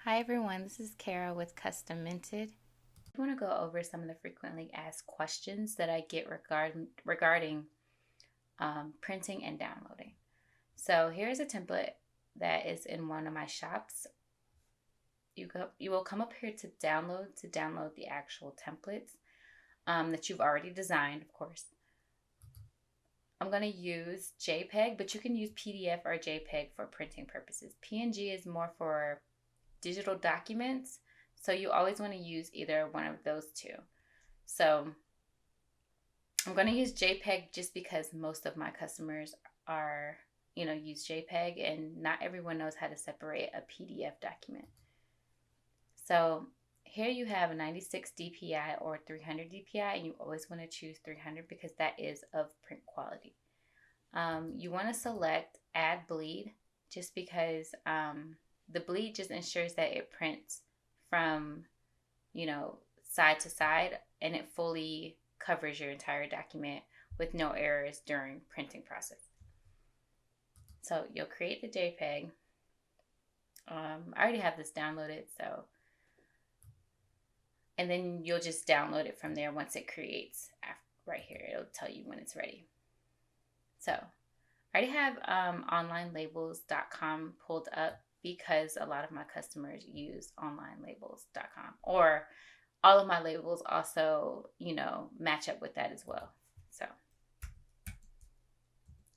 Hi everyone, this is Kara with Custominted. I want to go over some of the frequently asked questions that I get regarding printing and downloading. So here's a template that is in one of my shops. You will come up here to download the actual templates that you've already designed, of course. I'm going to use JPEG, but you can use PDF or JPEG for printing purposes. PNG is more for digital documents, so you always want to use either one of those two. So I'm going to use JPEG just because most of my customers are, use JPEG, and not everyone knows how to separate a PDF document. So here you have a 96 DPI or 300 DPI, and you always want to choose 300 because that is of print quality. You want to select Add Bleed just because the bleed just ensures that it prints from, side to side, and it fully covers your entire document with no errors during printing process. So you'll create the JPEG. I already have this downloaded, and then you'll just download it from there once it creates. Right here, it'll tell you when it's ready. So I already have onlinelabels.com pulled up because a lot of my customers use onlinelabels.com, or all of my labels also, match up with that as well. So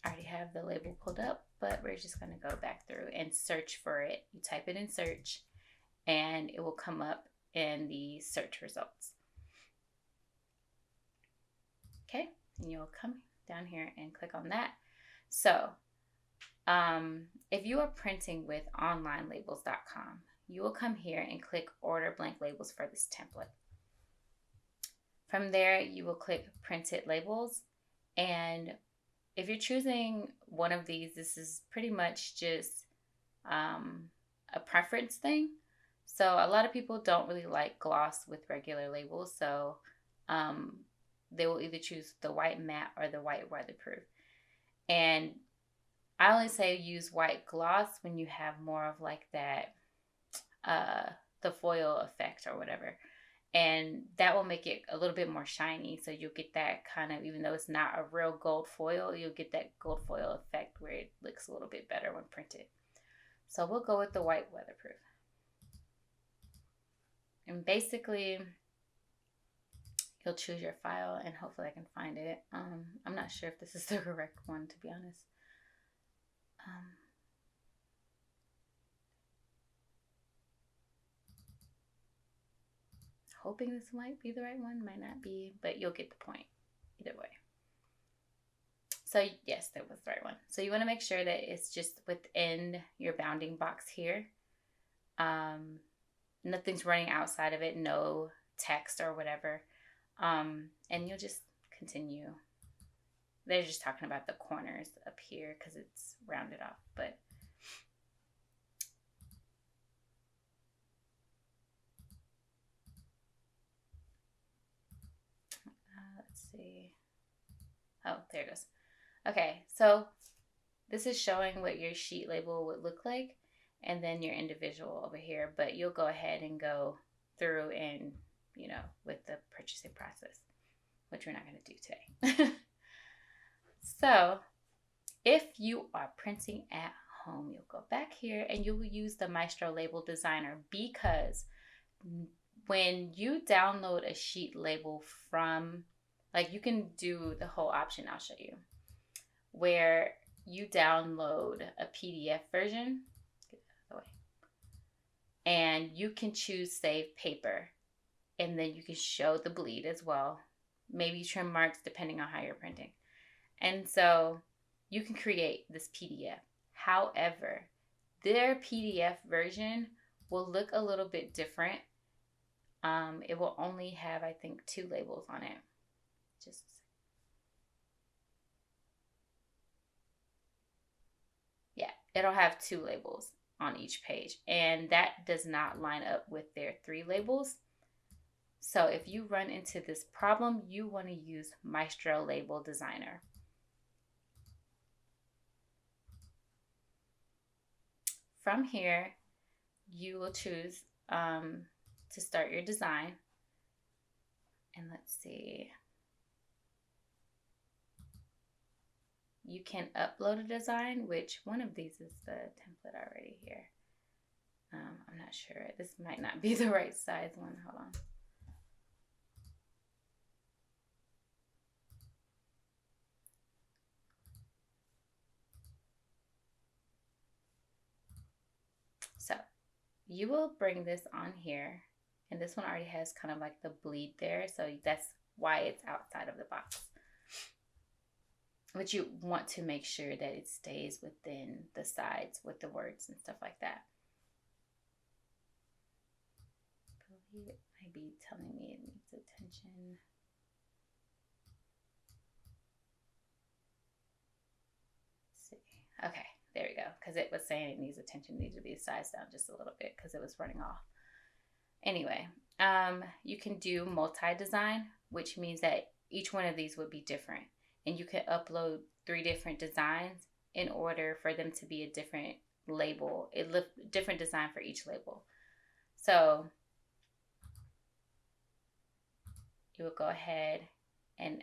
I already have the label pulled up, but we're just going to go back through and search for it. You type it in search and it will come up in the search results. Okay, and you'll come down here and click on that. So if you are printing with onlinelabels.com, you will come here and click order blank labels for this template. From there, you will click printed labels. And if you're choosing one of these, this is pretty much just a preference thing. So a lot of people don't really like gloss with regular labels. So they will either choose the white matte or the white weatherproof. And I only say use white gloss when you have more of like that, the foil effect or whatever. And that will make it a little bit more shiny. So you'll get that kind of, even though it's not a real gold foil, you'll get that gold foil effect where it looks a little bit better when printed. So we'll go with the white weatherproof. And basically, you'll choose your file, and hopefully I can find it. I'm not sure if this is the correct one, to be honest. Hoping this might be the right one, might not be, but you'll get the point either way. So yes, that was the right one. So you want to make sure that it's just within your bounding box here. Nothing's running outside of it, no text or whatever. And you'll just continue. They're just talking about the corners up here because it's rounded off, but let's see. Oh, there it goes. Okay, so this is showing what your sheet label would look like, and then your individual over here, but you'll go ahead and go through and, with the purchasing process, which we're not going to do today. So if you are printing at home, you'll go back here and you will use the Maestro Label Designer, because when you download a sheet label from, like, you can do the whole option I'll show you, where you download a PDF version, get that out of the way, and you can choose save paper, and then you can show the bleed as well, maybe trim marks depending on how you're printing. And so you can create this PDF. However, their PDF version will look a little bit different. It will only have, I think, 2 labels on it. Just a second. Yeah, it'll have 2 labels on each page, and that does not line up with their 3 labels. So if you run into this problem, you want to use Maestro Label Designer. From here, you will choose to start your design. And let's see. You can upload a design, which one of these is the template already here. I'm not sure. This might not be the right size one. Hold on. So you will bring this on here, and this one already has kind of like the bleed there, so that's why it's outside of the box. But you want to make sure that it stays within the sides with the words and stuff like that. I believe it might be telling me it needs attention. Let's see. Okay, there we go. Because it was saying it needs attention. It needs to be sized down just a little bit because it was running off. Anyway, you can do multi-design, which means that each one of these would be different. And you can upload 3 different designs in order for them to be a different label, different design for each label. So you would go ahead and,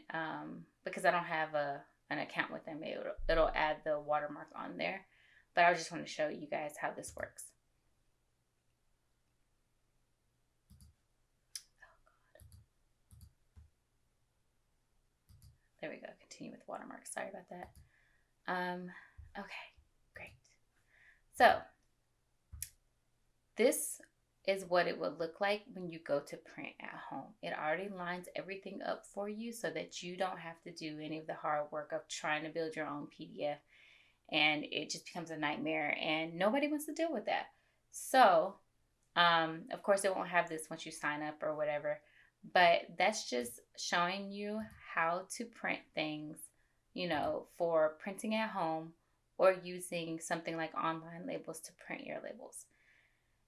because I don't have an account with them, it'll add the watermark on there. But I just want to show you guys how this works. There we go. Continue with watermark. Sorry about that. Okay, great. So this is what it would look like when you go to print at home. It already lines everything up for you so that you don't have to do any of the hard work of trying to build your own PDF, and it just becomes a nightmare, and nobody wants to deal with that. So of course it won't have this once you sign up or whatever, but that's just showing you how to print things, you know, for printing at home or using something like online labels to print your labels.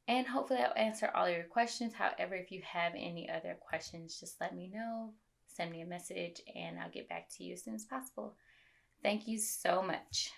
And hopefully I'll answer all your questions. However, if you have any other questions, just let me know. Send me a message and I'll get back to you as soon as possible. Thank you so much.